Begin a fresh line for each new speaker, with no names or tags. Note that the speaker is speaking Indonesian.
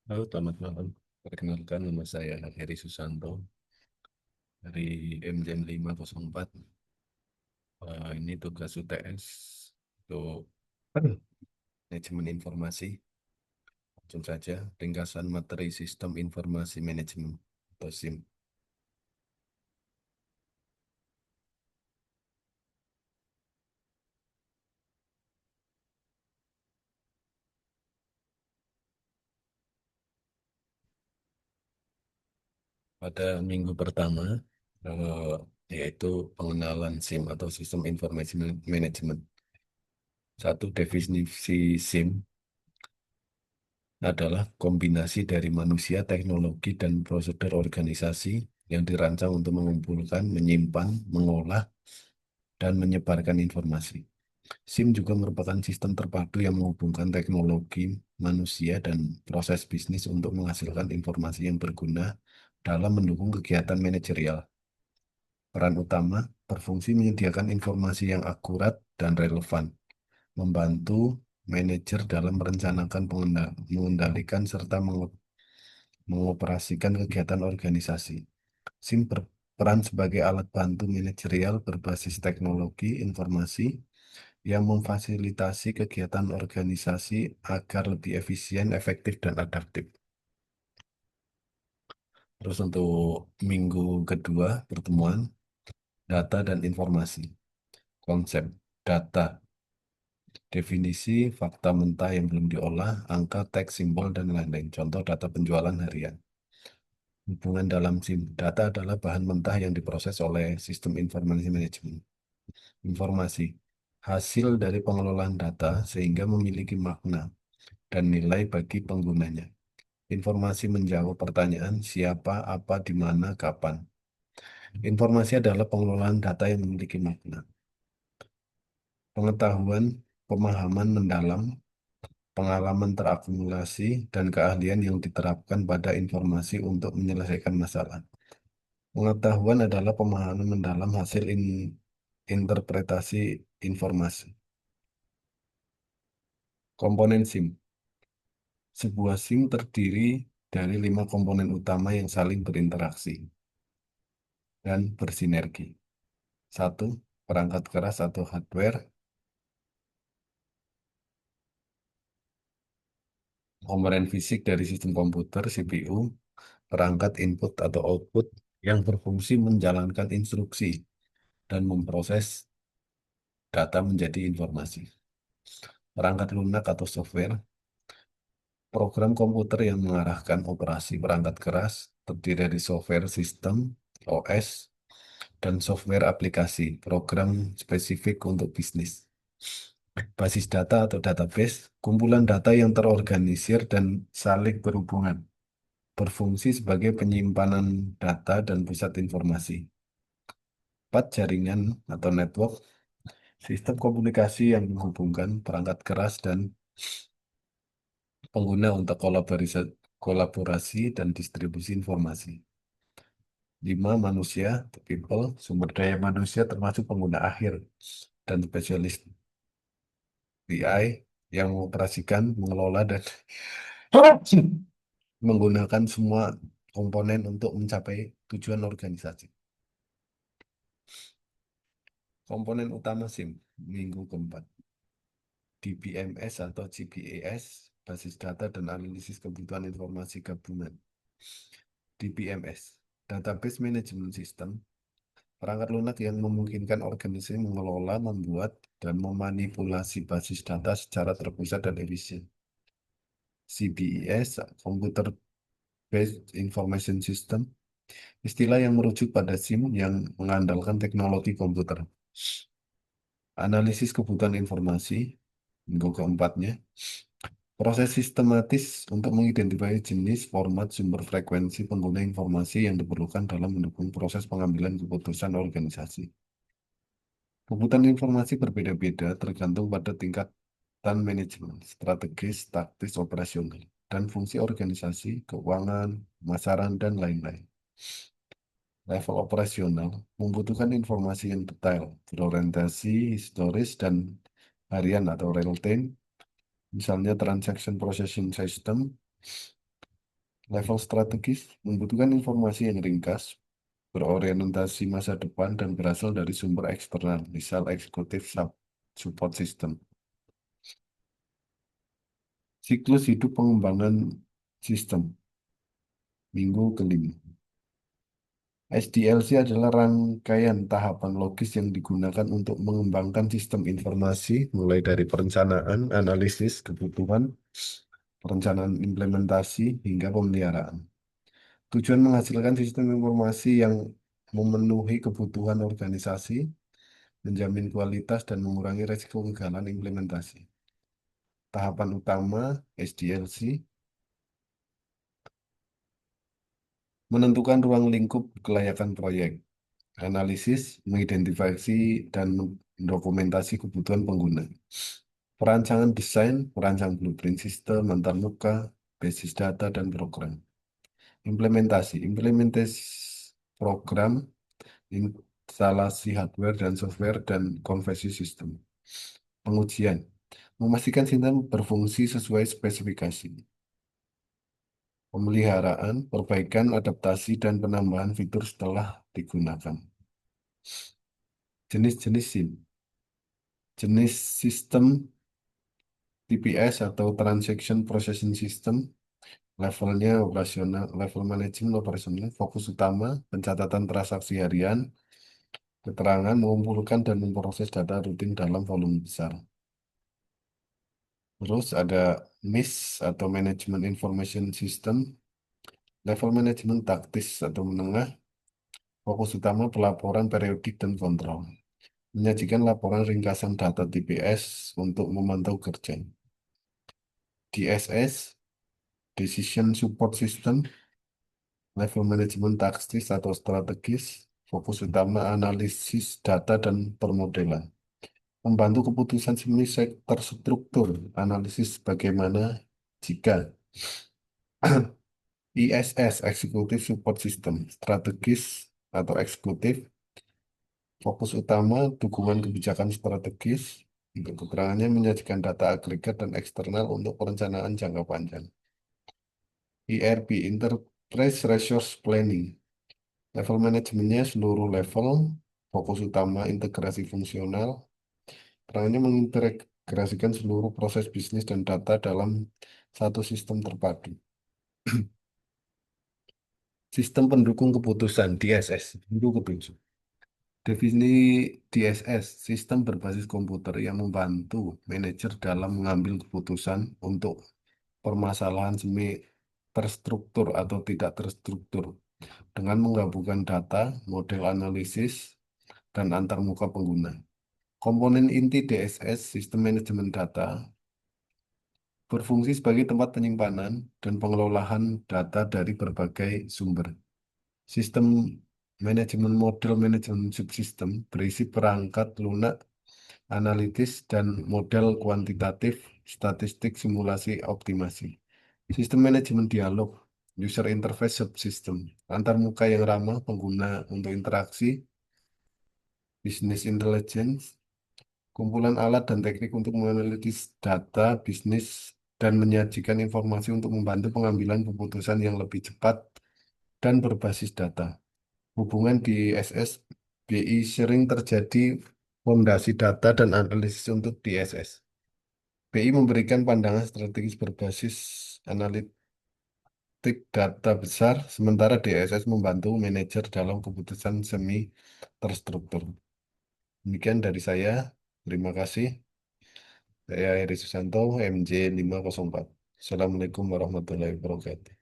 Halo, selamat malam. Perkenalkan, nama saya Heri Susanto dari M504. Ini tugas UTS untuk manajemen informasi. Langsung saja, ringkasan materi sistem informasi manajemen atau SIM. Pada minggu pertama, eh, yaitu pengenalan SIM atau sistem informasi manajemen. Satu, definisi SIM adalah kombinasi dari manusia, teknologi, dan prosedur organisasi yang dirancang untuk mengumpulkan, menyimpan, mengolah, dan menyebarkan informasi. SIM juga merupakan sistem terpadu yang menghubungkan teknologi, manusia, dan proses bisnis untuk menghasilkan informasi yang berguna dalam mendukung kegiatan manajerial. Peran utama berfungsi menyediakan informasi yang akurat dan relevan, membantu manajer dalam merencanakan, mengendalikan, serta mengoperasikan kegiatan organisasi. SIM berperan sebagai alat bantu manajerial berbasis teknologi informasi yang memfasilitasi kegiatan organisasi agar lebih efisien, efektif, dan adaptif. Terus untuk minggu kedua pertemuan, data dan informasi. Konsep data, definisi, fakta mentah yang belum diolah, angka, teks, simbol, dan lain-lain. Contoh data penjualan harian. Hubungan dalam SIM. Data adalah bahan mentah yang diproses oleh sistem informasi manajemen. Informasi. Hasil dari pengelolaan data sehingga memiliki makna dan nilai bagi penggunanya. Informasi menjawab pertanyaan siapa, apa, di mana, kapan. Informasi adalah pengelolaan data yang memiliki makna. Pengetahuan, pemahaman mendalam, pengalaman terakumulasi, dan keahlian yang diterapkan pada informasi untuk menyelesaikan masalah. Pengetahuan adalah pemahaman mendalam hasil interpretasi informasi. Komponen SIM. Sebuah SIM terdiri dari 5 komponen utama yang saling berinteraksi dan bersinergi. Satu, perangkat keras atau hardware, komponen fisik dari sistem komputer, CPU, perangkat input atau output yang berfungsi menjalankan instruksi dan memproses data menjadi informasi. Perangkat lunak atau software, program komputer yang mengarahkan operasi perangkat keras terdiri dari software sistem, OS, dan software aplikasi, program spesifik untuk bisnis. Basis data atau database, kumpulan data yang terorganisir dan saling berhubungan, berfungsi sebagai penyimpanan data dan pusat informasi. 4, jaringan atau network, sistem komunikasi yang menghubungkan perangkat keras dan pengguna untuk kolaborasi dan distribusi informasi. 5, manusia, the people, sumber daya manusia termasuk pengguna akhir dan spesialis BI yang mengoperasikan, mengelola, dan menggunakan semua komponen untuk mencapai tujuan organisasi. Komponen utama SIM, minggu keempat. DBMS atau GBAS, basis data dan analisis kebutuhan informasi gabungan. DBMS, Database Management System, perangkat lunak yang memungkinkan organisasi mengelola, membuat, dan memanipulasi basis data secara terpusat dan efisien. CBES, Computer Based Information System, istilah yang merujuk pada SIM yang mengandalkan teknologi komputer. Analisis kebutuhan informasi, minggu keempatnya. Proses sistematis untuk mengidentifikasi jenis, format, sumber, frekuensi pengguna informasi yang diperlukan dalam mendukung proses pengambilan keputusan organisasi. Kebutuhan informasi berbeda-beda tergantung pada tingkatan manajemen, strategis, taktis, operasional, dan fungsi organisasi, keuangan, pemasaran, dan lain-lain. Level operasional membutuhkan informasi yang detail, berorientasi historis dan harian atau real time, misalnya transaction processing system, Level strategis membutuhkan informasi yang ringkas, berorientasi masa depan, dan berasal dari sumber eksternal, misal eksekutif support system. Siklus hidup pengembangan sistem, minggu kelima. SDLC adalah rangkaian tahapan logis yang digunakan untuk mengembangkan sistem informasi, mulai dari perencanaan, analisis, kebutuhan, perencanaan implementasi, hingga pemeliharaan. Tujuan menghasilkan sistem informasi yang memenuhi kebutuhan organisasi, menjamin kualitas, dan mengurangi risiko kegagalan implementasi. Tahapan utama SDLC: menentukan ruang lingkup kelayakan proyek, analisis, mengidentifikasi, dan mendokumentasi kebutuhan pengguna. Perancangan desain, merancang blueprint sistem, antarmuka, basis data, dan program. Implementasi program, instalasi hardware dan software, dan konversi sistem. Pengujian, memastikan sistem berfungsi sesuai spesifikasi. Pemeliharaan, perbaikan, adaptasi, dan penambahan fitur setelah digunakan. Jenis-jenis SIM. Jenis sistem TPS atau Transaction Processing System, levelnya operasional, level manajemen operasional, fokus utama, pencatatan transaksi harian, keterangan, mengumpulkan dan memproses data rutin dalam volume besar. Terus ada MIS atau Management Information System, level manajemen taktis atau menengah, fokus utama pelaporan periodik dan kontrol. Menyajikan laporan ringkasan data TPS untuk memantau kerja. DSS, Decision Support System, level manajemen taktis atau strategis, fokus utama analisis data dan permodelan. Membantu keputusan semi terstruktur, analisis bagaimana jika. ISS, Executive Support System, strategis atau eksekutif, fokus utama dukungan kebijakan strategis. Untuk keterangannya menyajikan data agregat dan eksternal untuk perencanaan jangka panjang. ERP, Enterprise Resource Planning, level manajemennya seluruh level, fokus utama integrasi fungsional. Perannya mengintegrasikan seluruh proses bisnis dan data dalam satu sistem terpadu. Sistem pendukung keputusan DSS, pendukung keputusan. Definisi DSS, sistem berbasis komputer yang membantu manajer dalam mengambil keputusan untuk permasalahan semi terstruktur atau tidak terstruktur dengan menggabungkan data, model analisis, dan antarmuka pengguna. Komponen inti DSS, sistem manajemen data, berfungsi sebagai tempat penyimpanan dan pengelolaan data dari berbagai sumber. Sistem manajemen model manajemen subsistem berisi perangkat lunak, analitis, dan model kuantitatif, statistik, simulasi, optimasi. Sistem manajemen dialog, user interface subsystem, antarmuka yang ramah pengguna untuk interaksi, business intelligence, kumpulan alat dan teknik untuk menganalisis data bisnis dan menyajikan informasi untuk membantu pengambilan keputusan yang lebih cepat dan berbasis data. Hubungan di SSBI sering terjadi fondasi data dan analisis untuk DSS. BI memberikan pandangan strategis berbasis analitik data besar, sementara DSS membantu manajer dalam keputusan semi terstruktur. Demikian dari saya. Terima kasih. Saya Heri Susanto, MJ 504. Assalamualaikum warahmatullahi wabarakatuh.